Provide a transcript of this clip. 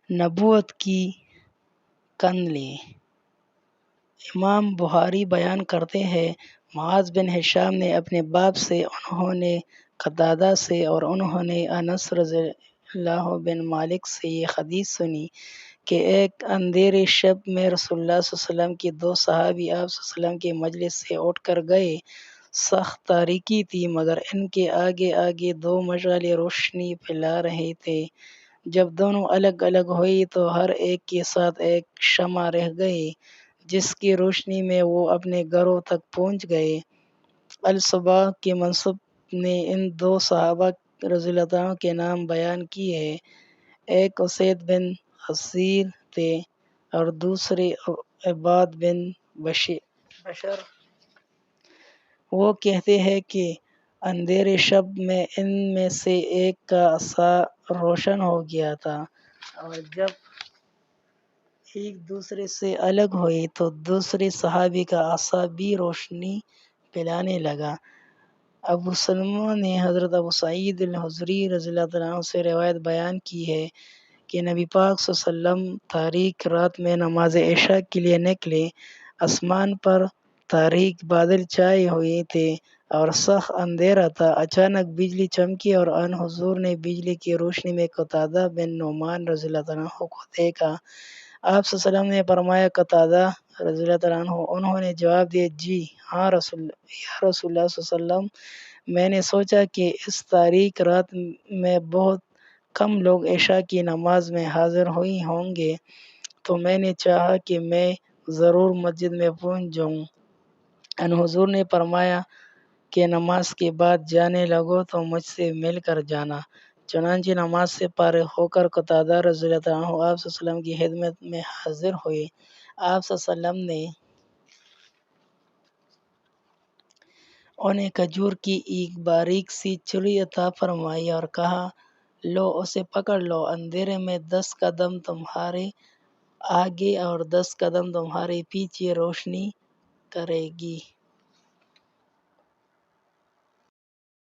نبوت کی کنلیں۔ امام بخاری بیان کرتے ہیں معاذ بن ہشام نے اپنے باپ سے، انہوں نے قتادہ سے اور انہوں نے انس رضی اللہ بن مالک سے یہ حدیث سنی کہ ایک اندھیرے شب میں رسول اللہ صلی اللہ علیہ وسلم کے دو صحابی آپ صلی اللہ علیہ وسلم کے مجلس سے اٹھ کر گئے۔ سخت تاریکی تھی مگر ان کے آگے آگے دو مشعلیں روشنی پھیلا رہے تھے۔ جب دونوں الگ الگ ہوئی تو ہر ایک کے ساتھ ایک شمع رہ گئی جس کی روشنی میں وہ اپنے گھروں تک پہنچ گئے۔ الصباح کے منصب نے ان دو صحابہ رضی اللہ عنہ کے نام بیان کیے ہیں۔ ایک اسید بن حصیر تھے اور دوسرے عباد بن بشر۔ وہ کہتے ہیں کہ اندھیرے شب میں ان میں سے ایک کا عصا روشن ہو گیا تھا اور جب ایک دوسرے سے الگ ہوئی تو دوسرے صحابی کا عصا بھی روشنی پھیلانے لگا۔ ابو سلمہ نے حضرت ابو سعید الخدری رضی اللہ عنہ سے روایت بیان کی ہے کہ نبی پاک صلی اللہ علیہ وسلم تاریک رات میں نماز عشاء کے لیے نکلے۔ آسمان پر تاریک بادل چھائے ہوئے تھے اور سخت اندھیرا تھا۔ اچانک بجلی چمکی اور ان حضور نے بجلی کی روشنی میں قتادہ بن نعمان رضی اللہ عنہ کو دیکھا۔ آپ صلی اللہ علیہ وسلم نے فرمایا قتادہ رضی اللہ عنہ؟ انہوں نے جواب دیا جی ہاں یا رسول اللہ صلی اللہ علیہ وسلم۔ میں نے سوچا کہ اس تاریک رات میں بہت کم لوگ عشاء کی نماز میں حاضر ہوئے ہوں گے تو میں نے چاہا کہ میں ضرور مسجد میں پہنچ جاؤں۔ ان حضور نے فرمایا کہ نماز کے بعد جانے لگو تو مجھ سے مل کر جانا۔ چنانچہ نماز سے فارغ ہو کر قتادہ رضی اللہ عنہ آپ صلی اللہ علیہ وسلم کی خدمت میں حاضر ہوئے۔ آپ صلی اللہ علیہ وسلم نے انہیں کھجور کی ایک باریک سی چڑی عطا فرمائی اور کہا لو اسے پکڑ لو، اندھیرے میں 10 قدم تمہارے آگے اور 10 قدم تمہارے پیچھے روشنی کرے گی۔